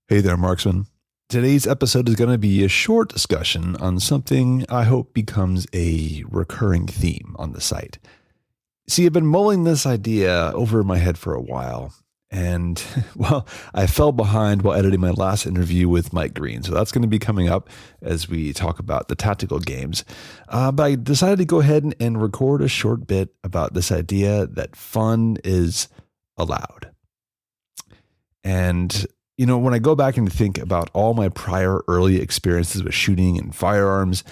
Hey there, marksman. Today's episode is going to be a short discussion on something I hope becomes a recurring theme on the site. See, I've been mulling this idea over my head for a while, and well, I fell behind while editing my last interview with Mike Green, so that's going to be coming up as we talk about the tactical games. But I decided to go ahead and record a short bit about this idea that fun is allowed. And when I go back and think about all my prior early experiences with shooting and firearms,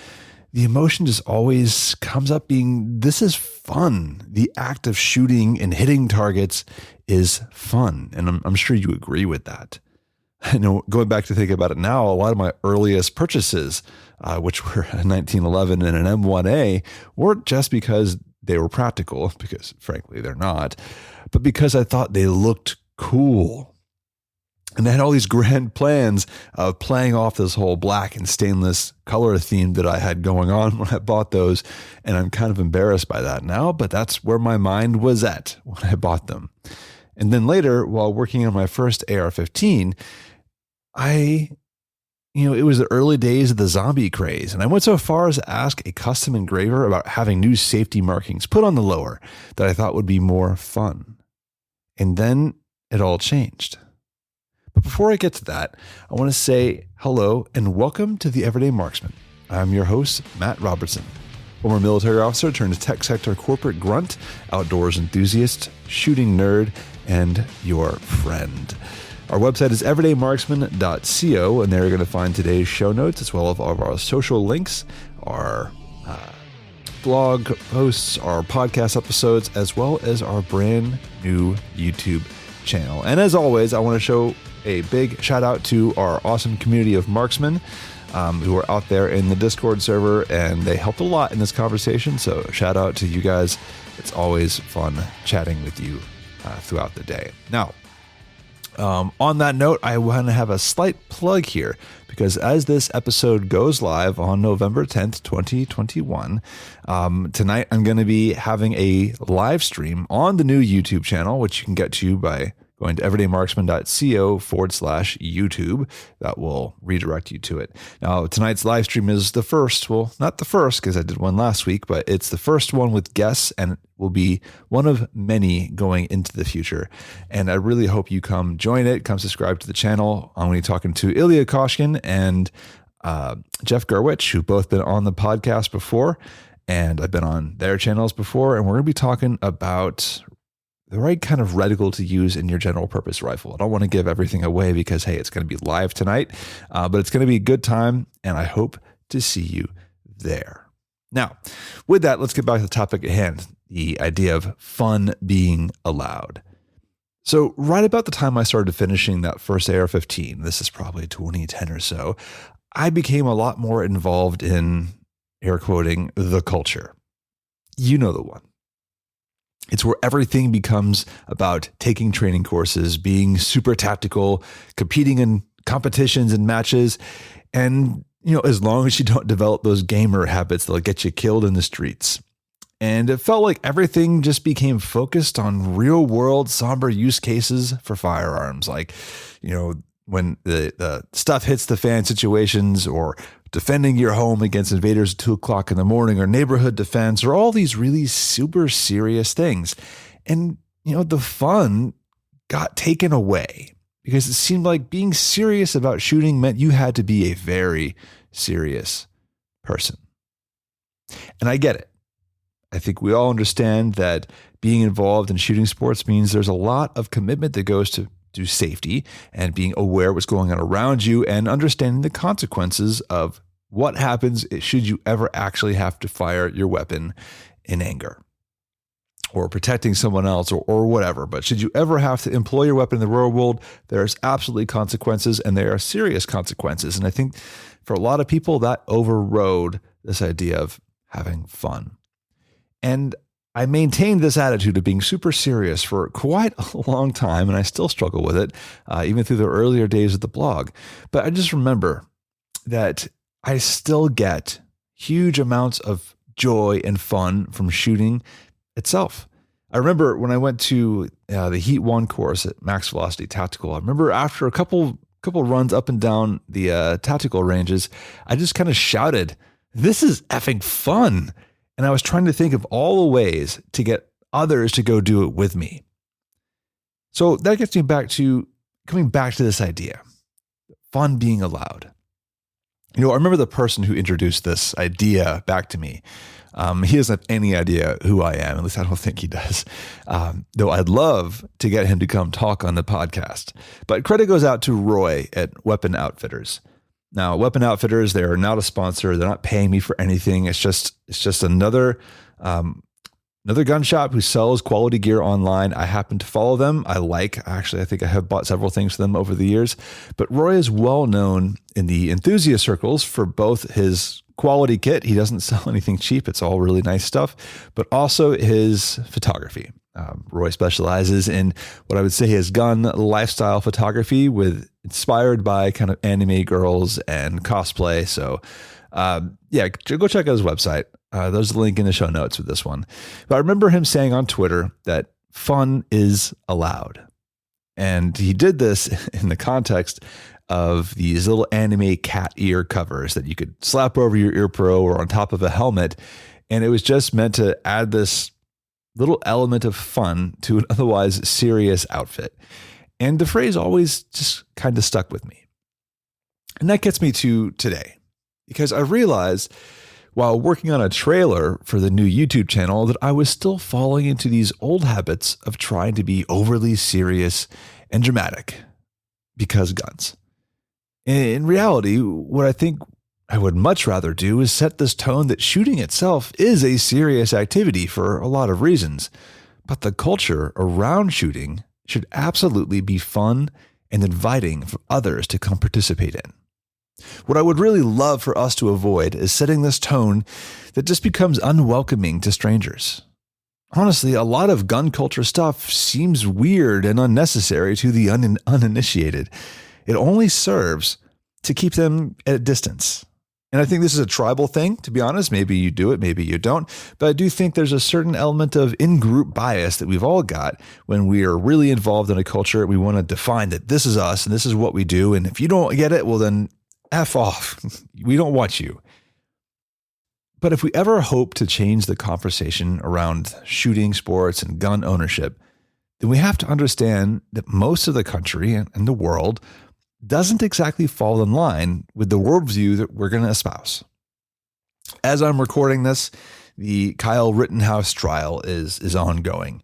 the emotion just always comes up being, this is fun. The act of shooting and hitting targets is fun. And I'm sure you agree with that. I know, going back to think about it now, a lot of my earliest purchases, which were a 1911 and an M1A, weren't just because they were practical, because frankly, they're not, but because I thought they looked cool. And I had all these grand plans of playing off this whole black and stainless color theme that I had going on when I bought those. And I'm kind of embarrassed by that now, but that's where my mind was at when I bought them. And then later, while working on my first AR-15, it was the early days of the zombie craze. And I went so far as to ask a custom engraver about having new safety markings put on the lower that I thought would be more fun. And then it all changed. But before I get to that, I want to say hello and welcome to the Everyday Marksman. I'm your host, Matt Robertson, former military officer turned tech sector corporate grunt, outdoors enthusiast, shooting nerd, and your friend. Our website is everydaymarksman.co, and there you're going to find today's show notes as well as all of our social links, our blog posts, our podcast episodes, as well as our brand new YouTube channel. And as always, I want to show a big shout out to our awesome community of marksmen who are out there in the Discord server, and they helped a lot in this conversation. So shout out to you guys. It's always fun chatting with you throughout the day. Now, on that note, I want to have a slight plug here because as this episode goes live on November 10th, 2021, tonight I'm going to be having a live stream on the new YouTube channel, which you can get to by going to everydaymarksman.co/YouTube. That will redirect you to it. Now, tonight's live stream is the first, well, not the first because I did one last week, but it's the first one with guests, and it will be one of many going into the future. And I really hope you come join it, come subscribe to the channel. I'm going to be talking to Ilya Koshkin and Jeff Gurwitch, who've both been on the podcast before, and I've been on their channels before, and we're going to be talking about the right kind of reticle to use in your general purpose rifle. I don't want to give everything away because, hey, it's going to be live tonight, but it's going to be a good time, and I hope to see you there. Now, with that, let's get back to the topic at hand, the idea of fun being allowed. So right about the time I started finishing that first AR-15, this is probably 2010 or so, I became a lot more involved in, air quoting, the culture. You know the one. It's where everything becomes about taking training courses, being super tactical, competing in competitions and matches. And, as long as you don't develop those gamer habits, they'll get you killed in the streets. And it felt like everything just became focused on real world, somber use cases for firearms. Like, when the stuff hits the fan situations, or defending your home against invaders at 2:00 in the morning, or neighborhood defense, or all these really super serious things. And, the fun got taken away because it seemed like being serious about shooting meant you had to be a very serious person. And I get it. I think we all understand that being involved in shooting sports means there's a lot of commitment that goes to safety and being aware of what's going on around you and understanding the consequences of what happens should you ever actually have to fire your weapon in anger or protecting someone else or whatever. But should you ever have to employ your weapon in the real world, there's absolutely consequences, and there are serious consequences. And I think for a lot of people that overrode this idea of having fun. And I maintained this attitude of being super serious for quite a long time, and I still struggle with it, even through the earlier days of the blog. But I just remember that I still get huge amounts of joy and fun from shooting itself. I remember when I went to the Heat 1 course at Max Velocity Tactical, I remember after a couple couple runs up and down the tactical ranges, I just kind of shouted, "This is effing fun." And I was trying to think of all the ways to get others to go do it with me. So that gets me coming back to this idea, fun being allowed. I remember the person who introduced this idea back to me. He doesn't have any idea who I am. At least I don't think he does. Though I'd love to get him to come talk on the podcast. But credit goes out to Roy at Weapon Outfitters. Now, Weapon Outfitters, they're not a sponsor. They're not paying me for anything. It's just another gun shop who sells quality gear online. I happen to follow them. I think I have bought several things from them over the years. But Roy is well known in the enthusiast circles for both his quality kit. He doesn't sell anything cheap. It's all really nice stuff, but also his photography. Roy specializes in what I would say is gun lifestyle photography inspired by kind of anime girls and cosplay. So go check out his website. There's a link in the show notes with this one. But I remember him saying on Twitter that fun is allowed. And he did this in the context of these little anime cat ear covers that you could slap over your ear pro or on top of a helmet. And it was just meant to add this little element of fun to an otherwise serious outfit. And the phrase always just kind of stuck with me. And that gets me to today, because I realized while working on a trailer for the new YouTube channel that I was still falling into these old habits of trying to be overly serious and dramatic because guns. In reality, what I think I would much rather do is set this tone that shooting itself is a serious activity for a lot of reasons, but the culture around shooting should absolutely be fun and inviting for others to come participate in. What I would really love for us to avoid is setting this tone that just becomes unwelcoming to strangers. Honestly, a lot of gun culture stuff seems weird and unnecessary to the uninitiated. It only serves to keep them at a distance. And I think this is a tribal thing, to be honest. Maybe you do it, maybe you don't. But I do think there's a certain element of in-group bias that we've all got when we are really involved in a culture. We want to define that this is us and this is what we do. And if you don't get it, well, then F off. We don't want you. But if we ever hope to change the conversation around shooting sports and gun ownership, then we have to understand that most of the country and the world doesn't exactly fall in line with the worldview that we're going to espouse. As I'm recording this, the Kyle Rittenhouse trial is ongoing.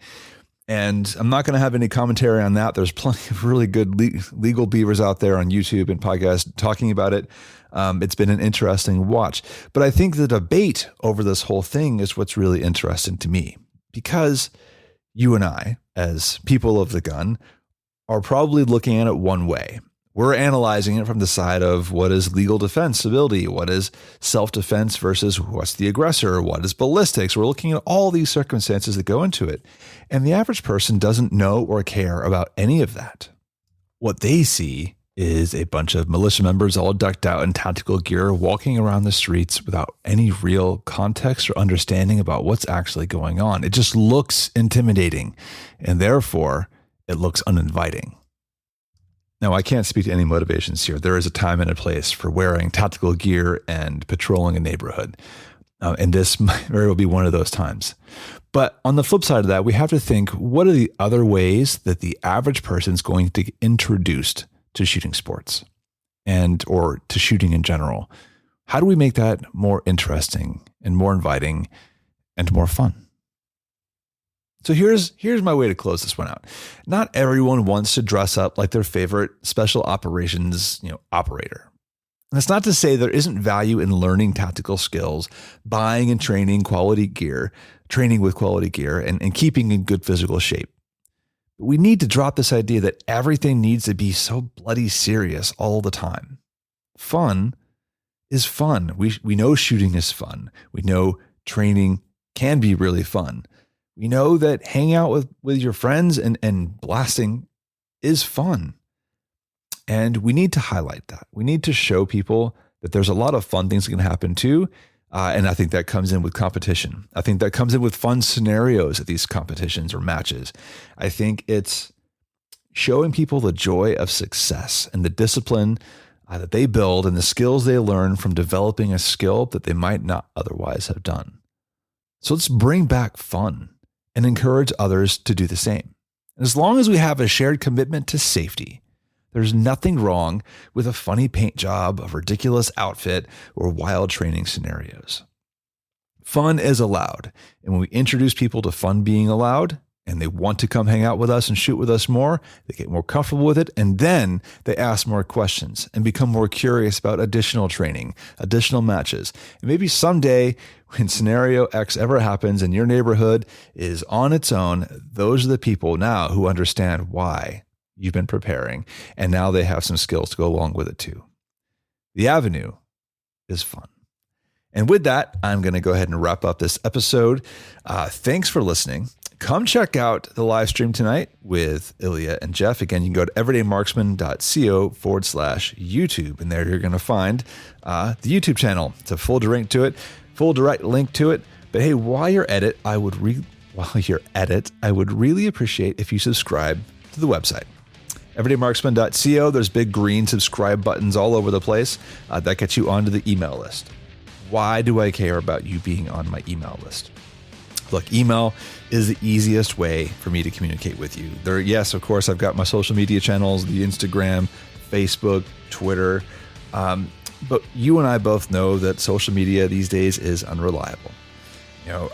And I'm not going to have any commentary on that. There's plenty of really good legal beavers out there on YouTube and podcasts talking about it. It's been an interesting watch. But I think the debate over this whole thing is what's really interesting to me, because you and I, as people of the gun, are probably looking at it one way. We're analyzing it from the side of what is legal defensibility, what is self-defense versus what's the aggressor, what is ballistics. We're looking at all these circumstances that go into it. And the average person doesn't know or care about any of that. What they see is a bunch of militia members all decked out in tactical gear walking around the streets without any real context or understanding about what's actually going on. It just looks intimidating, and therefore it looks uninviting. Now, I can't speak to any motivations here. There is a time and a place for wearing tactical gear and patrolling a neighborhood. And this might very well be one of those times. But on the flip side of that, we have to think, what are the other ways that the average person is going to get introduced to shooting sports or to shooting in general? How do we make that more interesting and more inviting and more fun? So here's my way to close this one out. Not everyone wants to dress up like their favorite special operations, operator. And it's not to say there isn't value in learning tactical skills, buying and training quality gear, training with quality gear, and keeping in good physical shape. But we need to drop this idea that everything needs to be so bloody serious all the time. Fun is fun. We know shooting is fun. We know training can be really fun. We know that hanging out with your friends and blasting is fun. And we need to highlight that. We need to show people that there's a lot of fun things that can happen too. And I think that comes in with competition. I think that comes in with fun scenarios at these competitions or matches. I think it's showing people the joy of success and the discipline that they build and the skills they learn from developing a skill that they might not otherwise have done. So let's bring back fun and encourage others to do the same. And as long as we have a shared commitment to safety, there's nothing wrong with a funny paint job, a ridiculous outfit, or wild training scenarios. Fun is allowed. And when we introduce people to fun being allowed, and they want to come hang out with us and shoot with us more, they get more comfortable with it, and then they ask more questions and become more curious about additional training, additional matches. And maybe someday when scenario X ever happens and your neighborhood is on its own, those are the people now who understand why you've been preparing, and now they have some skills to go along with it too. The avenue is fun. And with that, I'm going to go ahead and wrap up this episode. Thanks for listening. Come check out the live stream tonight with Ilya and Jeff. Again, you can go to everydaymarksman.co/YouTube, and there you're going to find the YouTube channel. It's a full direct link to it. But hey, while you're at it, I would really appreciate if you subscribe to the website. everydaymarksman.co. There's big green subscribe buttons all over the place. That gets you onto the email list. Why do I care about you being on my email list? Look, email is the easiest way for me to communicate with you. Yes, of course, I've got my social media channels, the Instagram, Facebook, Twitter. But you and I both know that social media these days is unreliable.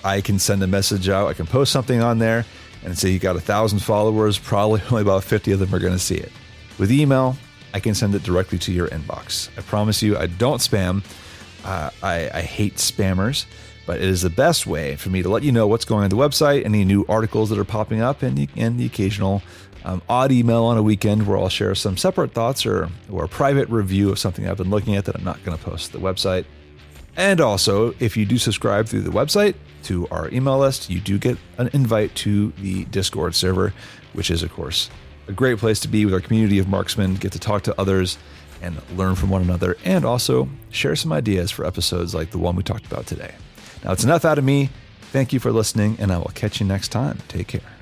I can send a message out, I can post something on there and say you got 1,000 followers, probably only about 50 of them are going to see it. With email, I can send it directly to your inbox. I promise you, I don't spam. I hate spammers. But it is the best way for me to let you know what's going on the website, any new articles that are popping up, and the occasional odd email on a weekend where I'll share some separate thoughts or a private review of something I've been looking at that I'm not going to post to the website. And also, if you do subscribe through the website to our email list, you do get an invite to the Discord server, which is, of course, a great place to be with our community of marksmen, get to talk to others and learn from one another, and also share some ideas for episodes like the one we talked about today. Now, it's enough out of me. Thank you for listening, and I will catch you next time. Take care.